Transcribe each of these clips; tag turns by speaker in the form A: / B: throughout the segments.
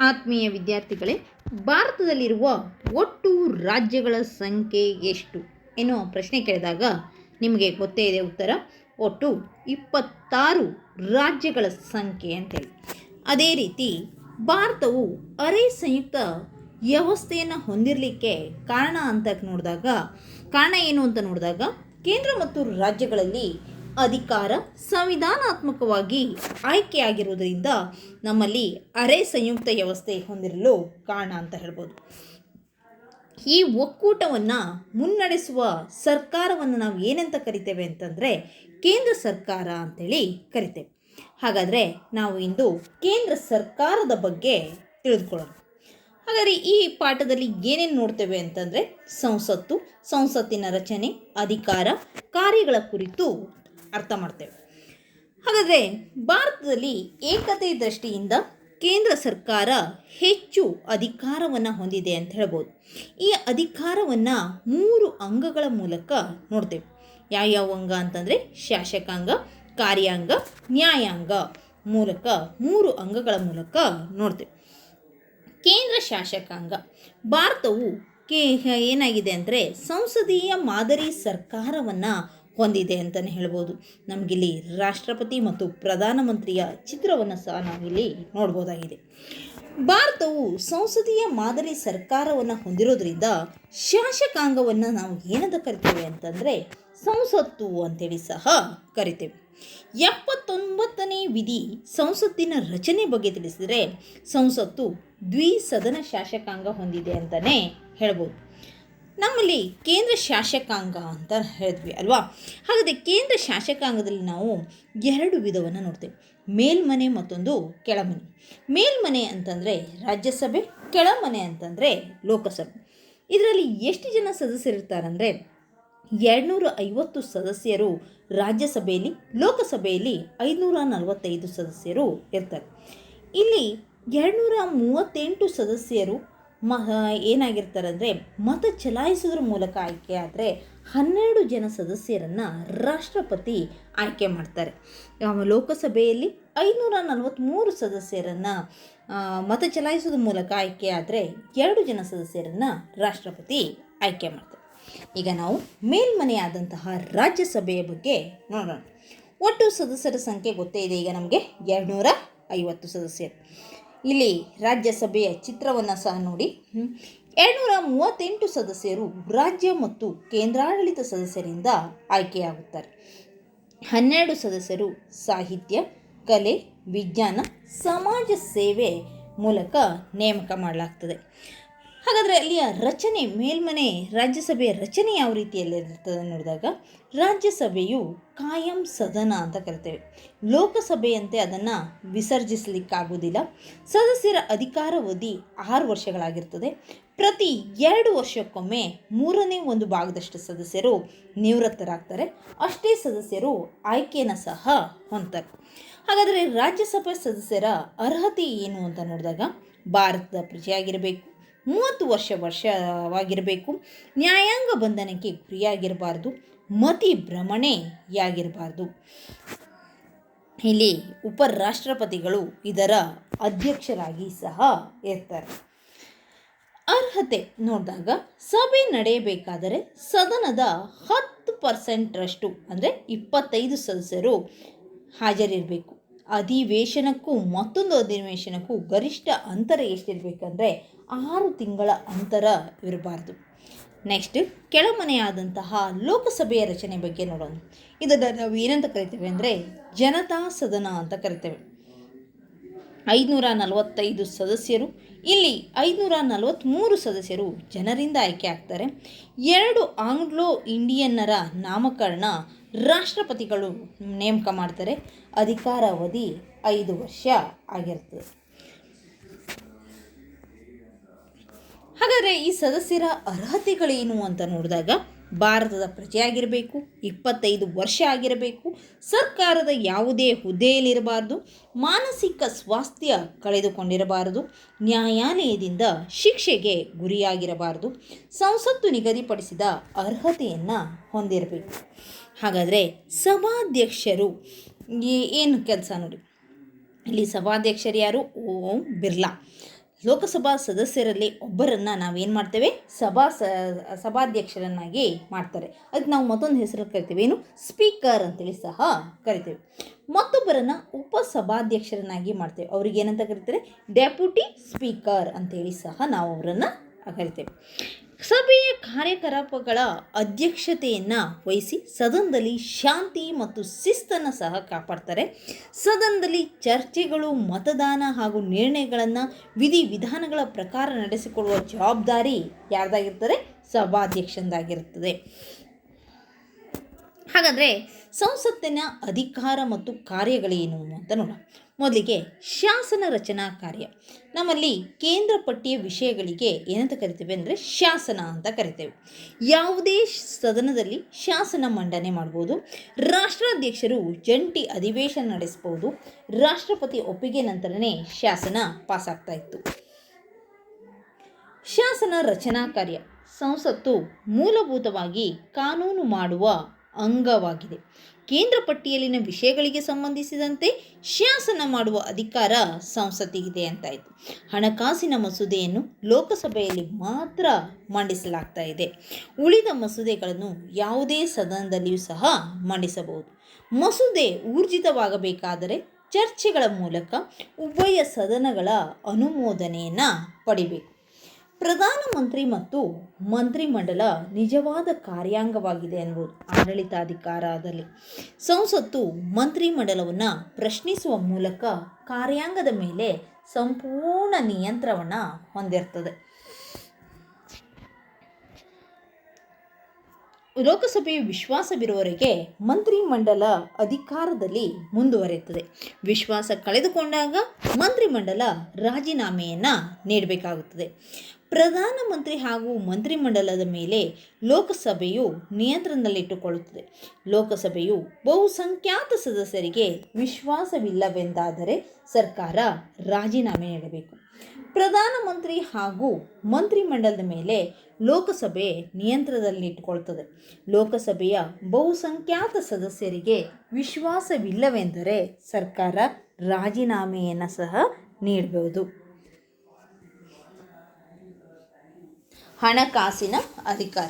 A: ಆತ್ಮೀಯ ವಿದ್ಯಾರ್ಥಿಗಳೇ, ಭಾರತದಲ್ಲಿರುವ ಒಟ್ಟು ರಾಜ್ಯಗಳ ಸಂಖ್ಯೆ ಎಷ್ಟು ಎನ್ನುವ ಪ್ರಶ್ನೆ ಕೇಳಿದಾಗ ನಿಮಗೆ ಗೊತ್ತೇ ಇದೆ ಉತ್ತರ. ಒಟ್ಟು 26 ರಾಜ್ಯಗಳ ಸಂಖ್ಯೆ ಅಂತೇಳಿ. ಅದೇ ರೀತಿ ಭಾರತವು ಅರೆ ಸಂಯುಕ್ತ ವ್ಯವಸ್ಥೆಯನ್ನು ಹೊಂದಿರಲಿಕ್ಕೆ ಕಾರಣ ಏನು ಅಂತ ನೋಡಿದಾಗ ಕೇಂದ್ರ ಮತ್ತು ರಾಜ್ಯಗಳಲ್ಲಿ ಅಧಿಕಾರ ಸಂವಿಧಾನಾತ್ಮಕವಾಗಿ ಆಯ್ಕೆಯಾಗಿರುವುದರಿಂದ ನಮ್ಮಲ್ಲಿ ಅರೆ ಸಂಯುಕ್ತ ವ್ಯವಸ್ಥೆ ಹೊಂದಿರಲು ಕಾರಣ ಅಂತ ಹೇಳ್ಬೋದು. ಈ ಒಕ್ಕೂಟವನ್ನು ಮುನ್ನಡೆಸುವ ಸರ್ಕಾರವನ್ನು ನಾವು ಏನಂತ ಕರಿತೇವೆ ಅಂತಂದರೆ ಕೇಂದ್ರ ಸರ್ಕಾರ ಅಂತೇಳಿ ಕರಿತೇವೆ. ಹಾಗಾದರೆ ನಾವು ಇಂದು ಕೇಂದ್ರ ಸರ್ಕಾರದ ಬಗ್ಗೆ ತಿಳಿದುಕೊಳ್ಳೋಣ. ಹಾಗಾದರೆ ಈ ಪಾಠದಲ್ಲಿ ಏನೇನು ನೋಡ್ತೇವೆ ಅಂತಂದರೆ ಸಂಸತ್ತಿನ ರಚನೆ, ಅಧಿಕಾರ, ಕಾರ್ಯಗಳ ಕುರಿತು ಅರ್ಥ ಮಾಡ್ತೇವೆ. ಹಾಗಾದರೆ ಭಾರತದಲ್ಲಿ ಏಕತೆ ದೃಷ್ಟಿಯಿಂದ ಕೇಂದ್ರ ಸರ್ಕಾರ ಹೆಚ್ಚು ಅಧಿಕಾರವನ್ನು ಹೊಂದಿದೆ ಅಂತ ಹೇಳ್ಬೋದು. ಈ ಅಧಿಕಾರವನ್ನು 3 ಅಂಗಗಳ ಮೂಲಕ ನೋಡ್ತೇವೆ. ಯಾವ್ಯಾವ ಅಂಗ ಅಂತಂದರೆ ಶಾಸಕಾಂಗ, ಕಾರ್ಯಾಂಗ, ನ್ಯಾಯಾಂಗ ಮೂಲಕ 3 ಅಂಗಗಳ ಮೂಲಕ ನೋಡ್ತೇವೆ. ಕೇಂದ್ರ ಶಾಸಕಾಂಗ ಭಾರತವು ಏನಾಗಿದೆ ಅಂದರೆ ಸಂಸದೀಯ ಮಾದರಿ ಸರ್ಕಾರವನ್ನು ಹೊಂದಿದೆ ಅಂತಲೇ ಹೇಳ್ಬೋದು. ನಮಗಿಲ್ಲಿ ರಾಷ್ಟ್ರಪತಿ ಮತ್ತು ಪ್ರಧಾನಮಂತ್ರಿಯ ಚಿತ್ರವನ್ನು ಸಹ ನಾವಿಲ್ಲಿ ನೋಡ್ಬೋದಾಗಿದೆ. ಭಾರತವು ಸಂಸದೀಯ ಮಾದರಿ ಸರ್ಕಾರವನ್ನು ಹೊಂದಿರೋದ್ರಿಂದ ಶಾಸಕಾಂಗವನ್ನು ನಾವು ಏನಂತ ಕರಿತೇವೆ ಅಂತಂದರೆ ಸಂಸತ್ತು ಅಂತೇಳಿ ಸಹ ಕರಿತೇವೆ. 79ನೇ ವಿಧಿ ಸಂಸತ್ತಿನ ರಚನೆ ಬಗ್ಗೆ ತಿಳಿಸಿದರೆ ಸಂಸತ್ತು ದ್ವಿಸದನ ಶಾಸಕಾಂಗ ಹೊಂದಿದೆ ಅಂತಲೇ ಹೇಳ್ಬೋದು. ನಮ್ಮಲ್ಲಿ ಕೇಂದ್ರ ಶಾಸಕಾಂಗ ಅಂತ ಹೇಳಿದ್ವಿ ಅಲ್ವಾ. ಹಾಗಾದರೆ ಕೇಂದ್ರ ಶಾಸಕಾಂಗದಲ್ಲಿ ನಾವು 2 ವಿಧವನ್ನು ನೋಡ್ತೇವೆ, ಮೇಲ್ಮನೆ ಮತ್ತೊಂದು ಕೆಳಮನೆ. ಮೇಲ್ಮನೆ ಅಂತಂದರೆ ರಾಜ್ಯಸಭೆ, ಕೆಳಮನೆ ಅಂತಂದರೆ ಲೋಕಸಭೆ. ಇದರಲ್ಲಿ ಎಷ್ಟು ಜನ ಸದಸ್ಯರಿರ್ತಾರಂದರೆ 250 ಸದಸ್ಯರು ರಾಜ್ಯಸಭೆಯಲ್ಲಿ, ಲೋಕಸಭೆಯಲ್ಲಿ 545 ಸದಸ್ಯರು ಇರ್ತಾರೆ. ಇಲ್ಲಿ 238 ಸದಸ್ಯರು ಏನಾಗಿರ್ತಾರಂದರೆ ಮತ ಚಲಾಯಿಸೋದ್ರ ಮೂಲಕ ಆಯ್ಕೆ ಆದರೆ 12 ಜನ ಸದಸ್ಯರನ್ನು ರಾಷ್ಟ್ರಪತಿ ಆಯ್ಕೆ ಮಾಡ್ತಾರೆ. ಲೋಕಸಭೆಯಲ್ಲಿ 543 ಸದಸ್ಯರನ್ನು ಮತ ಚಲಾಯಿಸೋದ್ರ ಮೂಲಕ ಆಯ್ಕೆ ಆದರೆ 2 ಜನ ಸದಸ್ಯರನ್ನು ರಾಷ್ಟ್ರಪತಿ ಆಯ್ಕೆ ಮಾಡ್ತಾರೆ. ಈಗ ನಾವು ಮೇಲ್ಮನೆಯಾದಂತಹ ರಾಜ್ಯಸಭೆಯ ಬಗ್ಗೆ ನೋಡೋಣ. ಒಟ್ಟು ಸದಸ್ಯರ ಸಂಖ್ಯೆ ಗೊತ್ತೇ ಇದೆ ಈಗ ನಮಗೆ 250 ಸದಸ್ಯರು. ಇಲ್ಲಿ ರಾಜ್ಯಸಭೆಯ ಚಿತ್ರವನ್ನು ಸಹ ನೋಡಿ. 238 ಸದಸ್ಯರು ರಾಜ್ಯ ಮತ್ತು ಕೇಂದ್ರಾಡಳಿತ ಸದಸ್ಯರಿಂದ ಆಯ್ಕೆಯಾಗುತ್ತಾರೆ. 12 ಸದಸ್ಯರು ಸಾಹಿತ್ಯ, ಕಲೆ, ವಿಜ್ಞಾನ, ಸಮಾಜ ಸೇವೆ ಮೂಲಕ ನೇಮಕ ಮಾಡಲಾಗ್ತದೆ. ಹಾಗಾದರೆ ಅಲ್ಲಿಯ ರಚನೆ, ಮೇಲ್ಮನೆ ರಾಜ್ಯಸಭೆಯ ರಚನೆ ಯಾವ ರೀತಿಯಲ್ಲಿರ್ತದೆ ನೋಡಿದಾಗ ರಾಜ್ಯಸಭೆಯು ಕಾಯಂ ಸದನ ಅಂತ ಕರಿತೇವೆ. ಲೋಕಸಭೆಯಂತೆ ಅದನ್ನು ವಿಸರ್ಜಿಸಲಿಕ್ಕಾಗೋದಿಲ್ಲ. ಸದಸ್ಯರ ಅಧಿಕಾರಾವಧಿ 6 ವರ್ಷಗಳಾಗಿರ್ತದೆ. ಪ್ರತಿ 2 ವರ್ಷಕ್ಕೊಮ್ಮೆ 1/3 ಭಾಗದಷ್ಟು ಸದಸ್ಯರು ನಿವೃತ್ತರಾಗ್ತಾರೆ. ಅಷ್ಟೇ ಸದಸ್ಯರು ಆಯ್ಕೆಯನ್ನು ಸಹ ಹೊಂದ್ತಾರೆ. ಹಾಗಾದರೆ ರಾಜ್ಯಸಭಾ ಸದಸ್ಯರ ಅರ್ಹತೆ ಏನು ಅಂತ ನೋಡಿದಾಗ ಭಾರತದ ಪ್ರಜೆಯಾಗಿರಬೇಕು, 30 ವರ್ಷವಾಗಿರಬೇಕು, ನ್ಯಾಯಾಂಗ ಬಂಧನಕ್ಕೆ ಗುರಿಯಾಗಿರಬಾರ್ದು, ಮತಿ ಭ್ರಮಣೆಯಾಗಿರಬಾರ್ದು. ಇಲ್ಲಿ ಉಪರಾಷ್ಟ್ರಪತಿಗಳು ಇದರ ಅಧ್ಯಕ್ಷರಾಗಿ ಸಹ ಇರ್ತಾರೆ. ಅರ್ಹತೆ ನೋಡಿದಾಗ ಸಭೆ ನಡೆಯಬೇಕಾದರೆ ಸದನದ 10% ಅಂದರೆ 25 ಸದಸ್ಯರು ಹಾಜರಿರಬೇಕು. ಅಧಿವೇಶನಕ್ಕೂ ಮತ್ತೊಂದು ಅಧಿವೇಶನಕ್ಕೂ ಗರಿಷ್ಠ ಅಂತರ ಎಷ್ಟಿರಬೇಕಂದ್ರೆ 6 ತಿಂಗಳ ಅಂತರ ಇರಬಾರ್ದು. ನೆಕ್ಸ್ಟ್ ಕೆಳಮನೆಯಾದಂತಹ ಲೋಕಸಭೆಯ ರಚನೆ ಬಗ್ಗೆ ನೋಡೋಣ. ಇದನ್ನು ನಾವು ಏನಂತ ಕರಿತೇವೆ ಅಂದರೆ ಜನತಾ ಸದನ ಅಂತ ಕರಿತೇವೆ. 545 ಸದಸ್ಯರು. ಇಲ್ಲಿ 543 ಸದಸ್ಯರು ಜನರಿಂದ ಆಯ್ಕೆ ಆಗ್ತಾರೆ. 2 ಆಂಗ್ಲೋ ಇಂಡಿಯನ್ನರ ನಾಮಕರಣ ರಾಷ್ಟ್ರಪತಿಗಳು ನೇಮಕ ಮಾಡ್ತಾರೆ. ಅಧಿಕಾರಾವಧಿ 5 ವರ್ಷ ಆಗಿರ್ತದೆ. ಹಾಗಾದರೆ ಈ ಸದಸ್ಯರ ಅರ್ಹತೆಗಳೇನು ಅಂತ ನೋಡಿದಾಗ ಭಾರತದ ಪ್ರಜೆಯಾಗಿರಬೇಕು, 25 ವರ್ಷ ಆಗಿರಬೇಕು, ಸರ್ಕಾರದ ಯಾವುದೇ ಹುದ್ದೆಯಲ್ಲಿರಬಾರ್ದು, ಮಾನಸಿಕ ಸ್ವಾಸ್ಥ್ಯ ಕಳೆದುಕೊಂಡಿರಬಾರದು, ನ್ಯಾಯಾಲಯದಿಂದ ಶಿಕ್ಷೆಗೆ ಗುರಿಯಾಗಿರಬಾರದು, ಸಂಸತ್ತು ನಿಗದಿಪಡಿಸಿದ ಅರ್ಹತೆಯನ್ನು ಹೊಂದಿರಬೇಕು. ಹಾಗಾದರೆ ಸಭಾಧ್ಯಕ್ಷರು ಏನು ಕೆಲಸ ನೋಡಿ. ಇಲ್ಲಿ ಸಭಾಧ್ಯಕ್ಷರು ಯಾರು? ಓಂ ಬಿರ್ಲಾ. ಲೋಕಸಭಾ ಸದಸ್ಯರಲ್ಲಿ ಒಬ್ಬರನ್ನು ನಾವೇನು ಮಾಡ್ತೇವೆ ಸಭಾಧ್ಯಕ್ಷರನ್ನಾಗಿ ಮಾಡ್ತಾರೆ. ಅದಕ್ಕೆ ನಾವು ಮತ್ತೊಂದು ಹೆಸರು ಕರಿತೀವಿ, ಏನು, ಸ್ಪೀಕರ್ ಅಂತೇಳಿ ಸಹ ಕರಿತೇವೆ. ಮತ್ತೊಬ್ಬರನ್ನು ಉಪಸಭಾಧ್ಯಕ್ಷರನ್ನಾಗಿ ಮಾಡ್ತೇವೆ, ಅವ್ರಿಗೆ ಏನಂತ ಕರಿತಾರೆ, ಡೆಪ್ಯೂಟಿ ಸ್ಪೀಕರ್ ಅಂತೇಳಿ ಸಹ ನಾವು ಅವರನ್ನು ಕರಿತೇವೆ. ಸಭೆಯ ಕಾರ್ಯಕಲಾಪಗಳ ಅಧ್ಯಕ್ಷತೆಯನ್ನು ವಹಿಸಿ ಸದನದಲ್ಲಿ ಶಾಂತಿ ಮತ್ತು ಶಿಸ್ತನ್ನು ಸಹ ಕಾಪಾಡ್ತಾರೆ. ಸದನದಲ್ಲಿ ಚರ್ಚೆಗಳು, ಮತದಾನ ಹಾಗೂ ನಿರ್ಣಯಗಳನ್ನು ವಿಧಿವಿಧಾನಗಳ ಪ್ರಕಾರ ನಡೆಸಿಕೊಡುವ ಜವಾಬ್ದಾರಿ ಯಾರ್ದಾಗಿರ್ತದೆ, ಸಭಾಧ್ಯಕ್ಷಂದಾಗಿರುತ್ತದೆ. ಹಾಗಾದರೆ ಸಂಸತ್ತಿನ ಅಧಿಕಾರ ಮತ್ತು ಕಾರ್ಯಗಳೇನು ಅಂತ ನೋಡೋಣ. ಮೊದಲಿಗೆ ಶಾಸನ ರಚನಾ ಕಾರ್ಯ. ನಮ್ಮಲ್ಲಿ ಕೇಂದ್ರ ಪಟ್ಟಿಯ ವಿಷಯಗಳಿಗೆ ಏನಂತ ಕರಿತೇವೆ ಅಂದರೆ ಶಾಸನ ಅಂತ ಕರಿತೇವೆ. ಯಾವುದೇ ಸದನದಲ್ಲಿ ಶಾಸನ ಮಂಡನೆ ಮಾಡ್ಬೋದು. ರಾಷ್ಟ್ರಾಧ್ಯಕ್ಷರು ಜಂಟಿ ಅಧಿವೇಶನ ನಡೆಸ್ಬೋದು. ರಾಷ್ಟ್ರಪತಿ ಒಪ್ಪಿಗೆ ನಂತರನೇ ಶಾಸನ ಪಾಸಾಗ್ತಾ ಇತ್ತು. ಶಾಸನ ರಚನಾ ಕಾರ್ಯ. ಸಂಸತ್ತು ಮೂಲಭೂತವಾಗಿ ಕಾನೂನು ಮಾಡುವ ಅಂಗವಾಗಿದೆ. ಕೇಂದ್ರ ಪಟ್ಟಿಯಲ್ಲಿನ ವಿಷಯಗಳಿಗೆ ಸಂಬಂಧಿಸಿದಂತೆ ಶಾಸನ ಮಾಡುವ ಅಧಿಕಾರ ಸಂಸತ್ತಿಗಿದೆ ಅಂತಾಯಿತು. ಹಣಕಾಸಿನ ಮಸೂದೆಯನ್ನು ಲೋಕಸಭೆಯಲ್ಲಿ ಮಾತ್ರ ಮಂಡಿಸಲಾಗ್ತಾ ಇದೆ. ಉಳಿದ ಮಸೂದೆಗಳನ್ನು ಯಾವುದೇ ಸದನದಲ್ಲಿಯೂ ಸಹ ಮಂಡಿಸಬಹುದು. ಮಸೂದೆ ಊರ್ಜಿತವಾಗಬೇಕಾದರೆ ಚರ್ಚೆಗಳ ಮೂಲಕ ಉಭಯ ಸದನಗಳ ಅನುಮೋದನೆಯನ್ನು ಪಡಿಬೇಕು. ಪ್ರಧಾನಮಂತ್ರಿ ಮತ್ತು ಮಂತ್ರಿಮಂಡಲ ನಿಜವಾದ ಕಾರ್ಯಾಂಗವಾಗಿದೆ ಎನ್ನುವುದು ಆಡಳಿತಾಧಿಕಾರದಲ್ಲಿ. ಸಂಸತ್ತು ಮಂತ್ರಿಮಂಡಲವನ್ನು ಪ್ರಶ್ನಿಸುವ ಮೂಲಕ ಕಾರ್ಯಾಂಗದ ಮೇಲೆ ಸಂಪೂರ್ಣ ನಿಯಂತ್ರಣವನ್ನು ಹೊಂದಿರ್ತದೆ. ಲೋಕಸಭೆಯ ವಿಶ್ವಾಸವಿರುವವರೆಗೆ ಮಂತ್ರಿಮಂಡಲ ಅಧಿಕಾರದಲ್ಲಿ ಮುಂದುವರಿಯುತ್ತದೆ. ವಿಶ್ವಾಸ ಕಳೆದುಕೊಂಡಾಗ ಮಂತ್ರಿಮಂಡಲ ರಾಜೀನಾಮೆಯನ್ನು ನೀಡಬೇಕಾಗುತ್ತದೆ. ಪ್ರಧಾನಮಂತ್ರಿ ಹಾಗೂ ಮಂತ್ರಿಮಂಡಲದ ಮೇಲೆ ಲೋಕಸಭೆಯು ನಿಯಂತ್ರಣದಲ್ಲಿಟ್ಟುಕೊಳ್ಳುತ್ತದೆ. ಲೋಕಸಭೆಯು ಬಹುಸಂಖ್ಯಾತ ಸದಸ್ಯರಿಗೆ ವಿಶ್ವಾಸವಿಲ್ಲವೆಂದಾದರೆ ಸರ್ಕಾರ ರಾಜೀನಾಮೆ ನೀಡಬೇಕು. ಪ್ರಧಾನಮಂತ್ರಿ ಹಾಗೂ ಮಂತ್ರಿಮಂಡಲದ ಮೇಲೆ ಲೋಕಸಭೆ ನಿಯಂತ್ರಣದಲ್ಲಿಟ್ಟುಕೊಳ್ಳುತ್ತದೆ. ಲೋಕಸಭೆಯ ಬಹುಸಂಖ್ಯಾತ ಸದಸ್ಯರಿಗೆ ವಿಶ್ವಾಸವಿಲ್ಲವೆಂದರೆ ಸರ್ಕಾರ ರಾಜೀನಾಮೆಯನ್ನು ಸಹ ನೀಡಬಹುದು. ಹಣಕಾಸಿನ ಅಧಿಕಾರ.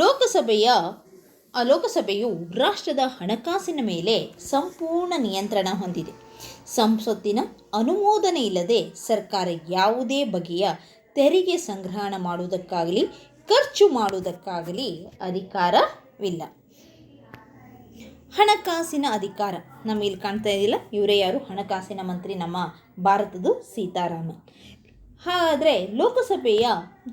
A: ಲೋಕಸಭೆಯು ರಾಷ್ಟ್ರದ ಹಣಕಾಸಿನ ಮೇಲೆ ಸಂಪೂರ್ಣ ನಿಯಂತ್ರಣ ಹೊಂದಿದೆ. ಸಂಸತ್ತಿನ ಅನುಮೋದನೆ ಇಲ್ಲದೆ ಸರ್ಕಾರ ಯಾವುದೇ ಬಗೆಯ ತೆರಿಗೆ ಸಂಗ್ರಹಣ ಮಾಡುವುದಕ್ಕಾಗಲಿ ಖರ್ಚು ಮಾಡುವುದಕ್ಕಾಗಲಿ ಅಧಿಕಾರವಿಲ್ಲ. ಹಣಕಾಸಿನ ಅಧಿಕಾರ ನಮಗೆ ಕಾಣ್ತಾ ಇದೆಯಲ್ಲ, ಇವರೇ ಯಾರು, ಹಣಕಾಸಿನ ಮಂತ್ರಿ ನಮ್ಮ ಭಾರತದ ಸೀತಾರಾಮನ್. ಆದರೆ ಲೋಕಸಭೆಯ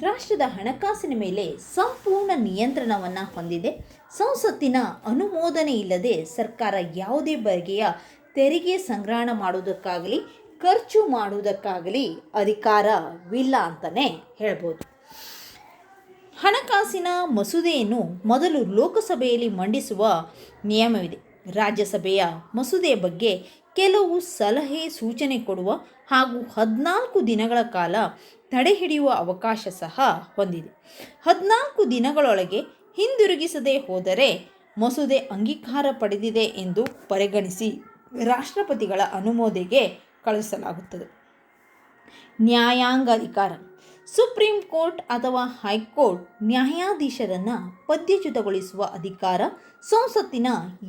A: ರಾಷ್ಟ್ರದ ಹಣಕಾಸಿನ ಮೇಲೆ ಸಂಪೂರ್ಣ ನಿಯಂತ್ರಣವನ್ನು ಹೊಂದಿದೆ. ಸಂಸತ್ತಿನ ಅನುಮೋದನೆ ಇಲ್ಲದೆ ಸರ್ಕಾರ ಯಾವುದೇ ಬಗೆಯ ತೆರಿಗೆ ಸಂಗ್ರಹಣ ಮಾಡುವುದಕ್ಕಾಗಲಿ ಖರ್ಚು ಮಾಡುವುದಕ್ಕಾಗಲಿ ಅಧಿಕಾರವಿಲ್ಲ ಅಂತಲೇ ಹೇಳ್ಬೋದು. ಹಣಕಾಸಿನ ಮಸೂದೆಯನ್ನು ಮೊದಲು ಲೋಕಸಭೆಯಲ್ಲಿ ಮಂಡಿಸುವ ನಿಯಮವಿದೆ. ರಾಜ್ಯಸಭೆಯ ಮಸೂದೆಯ ಬಗ್ಗೆ ಕೆಲವು ಸಲಹೆ ಸೂಚನೆ ಕೊಡುವ ಹಾಗೂ 14 ದಿನಗಳ ಕಾಲ ತಡೆಹಿಡಿಯುವ ಅವಕಾಶ ಸಹ ಹೊಂದಿದೆ. 14 ದಿನಗಳೊಳಗೆ ಹಿಂದಿರುಗಿಸದೆ ಹೋದರೆ ಮಸೂದೆ ಅಂಗೀಕಾರ ಪಡೆದಿದೆ ಎಂದು ಪರಿಗಣಿಸಿ ರಾಷ್ಟ್ರಪತಿಗಳ ಅನುಮೋದನೆಗೆ ಕಳುಹಿಸಲಾಗುತ್ತದೆ. ನ್ಯಾಯಾಂಗ ಅಧಿಕಾರ. ಸುಪ್ರೀಂ ಕೋರ್ಟ್ ಅಥವಾ ಹೈಕೋರ್ಟ್ ನ್ಯಾಯಾಧೀಶರನ್ನು ಪದ್ಯಚ್ಯುತಗೊಳಿಸುವ ಅಧಿಕಾರ ಸಂಸತ್ತಿನ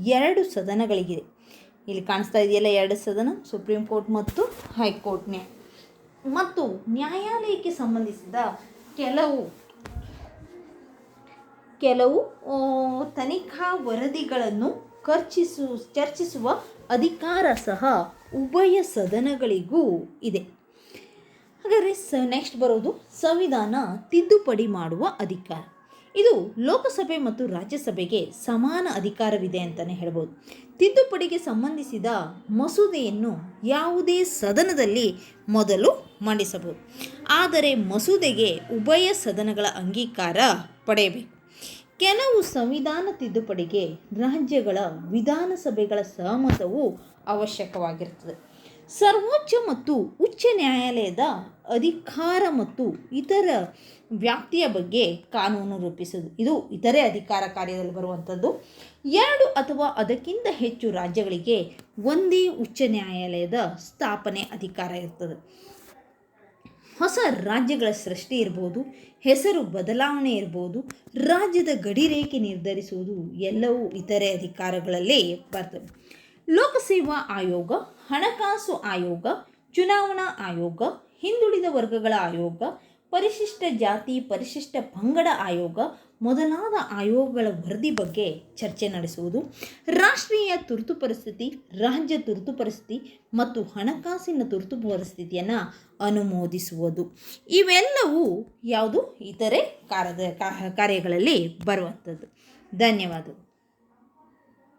A: 2 ಸದನಗಳಿಗಿದೆ. ಇಲ್ಲಿ ಕಾಣಿಸ್ತಾ ಇದೆಯಲ್ಲ, 2 ಸದನ, ಸುಪ್ರೀಂ ಕೋರ್ಟ್ ಮತ್ತು ಹೈಕೋರ್ಟ್. ಮತ್ತು ನ್ಯಾಯಾಲಯಕ್ಕೆ ಸಂಬಂಧಿಸಿದ ಕೆಲವು ತನಿಖಾ ವರದಿಗಳನ್ನು ಚರ್ಚಿಸುವ ಅಧಿಕಾರ ಸಹ ಉಭಯ ಸದನಗಳಿಗೂ ಇದೆ. ಹಾಗಾದರೆ ನೆಕ್ಸ್ಟ್ ಬರೋದು ಸಂವಿಧಾನ ತಿದ್ದುಪಡಿ ಮಾಡುವ ಅಧಿಕಾರ. ಇದು ಲೋಕಸಭೆ ಮತ್ತು ರಾಜ್ಯಸಭೆಗೆ ಸಮಾನ ಅಧಿಕಾರವಿದೆ ಅಂತಲೇ ಹೇಳ್ಬೋದು. ತಿದ್ದುಪಡಿಗೆ ಸಂಬಂಧಿಸಿದ ಮಸೂದೆಯನ್ನು ಯಾವುದೇ ಸದನದಲ್ಲಿ ಮೊದಲು ಮಂಡಿಸಬಹುದು. ಆದರೆ ಮಸೂದೆಗೆ ಉಭಯ ಸದನಗಳ ಅಂಗೀಕಾರ ಪಡೆಯಬೇಕು. ಕೆಲವು ಸಂವಿಧಾನ ತಿದ್ದುಪಡಿಗೆ ರಾಜ್ಯಗಳ ವಿಧಾನಸಭೆಗಳ ಸಹಮತವು ಅವಶ್ಯಕವಾಗಿರುತ್ತದೆ. ಸರ್ವೋಚ್ಚ ಮತ್ತು ಉಚ್ಚ ನ್ಯಾಯಾಲಯದ ಅಧಿಕಾರ ಮತ್ತು ಇತರ ವ್ಯಾಪ್ತಿಯ ಬಗ್ಗೆ ಕಾನೂನು ರೂಪಿಸುವುದು, ಇದು ಇತರೆ ಅಧಿಕಾರ ಕಾರ್ಯದಲ್ಲಿ ಬರುವಂಥದ್ದು. 2 ಅಥವಾ ಅದಕ್ಕಿಂತ ಹೆಚ್ಚು ರಾಜ್ಯಗಳಿಗೆ ಒಂದೇ ಉಚ್ಚ ನ್ಯಾಯಾಲಯದ ಸ್ಥಾಪನೆ ಅಧಿಕಾರ ಇರ್ತದೆ. ಹೊಸ ರಾಜ್ಯಗಳ ಸೃಷ್ಟಿ ಇರ್ಬೋದು, ಹೆಸರು ಬದಲಾವಣೆ ಇರ್ಬೋದು, ರಾಜ್ಯದ ಗಡಿರೇಖೆ ನಿರ್ಧರಿಸುವುದು ಎಲ್ಲವೂ ಇತರೆ ಅಧಿಕಾರಗಳಲ್ಲೇ ಬರ್ತವೆ. ಲೋಕಸೇವಾ ಆಯೋಗ, ಹಣಕಾಸು ಆಯೋಗ, ಚುನಾವಣಾ ಆಯೋಗ, ಹಿಂದುಳಿದ ವರ್ಗಗಳ ಆಯೋಗ, ಪರಿಶಿಷ್ಟ ಜಾತಿ ಪರಿಶಿಷ್ಟ ಪಂಗಡ ಆಯೋಗ ಮೊದಲಾದ ಆಯೋಗಗಳ ವರದಿ ಬಗ್ಗೆ ಚರ್ಚೆ ನಡೆಸುವುದು, ರಾಷ್ಟ್ರೀಯ ತುರ್ತು ಪರಿಸ್ಥಿತಿ, ರಾಜ್ಯ ತುರ್ತು ಪರಿಸ್ಥಿತಿ ಮತ್ತು ಹಣಕಾಸಿನ ತುರ್ತು ಪರಿಸ್ಥಿತಿಯನ್ನು ಅನುಮೋದಿಸುವುದು ಇವೆಲ್ಲವೂ ಯಾವುದು ಇತರೆ ಕಾರ್ಯಗಳಲ್ಲಿ ಬರುವಂಥದ್ದು. ಧನ್ಯವಾದಗಳು.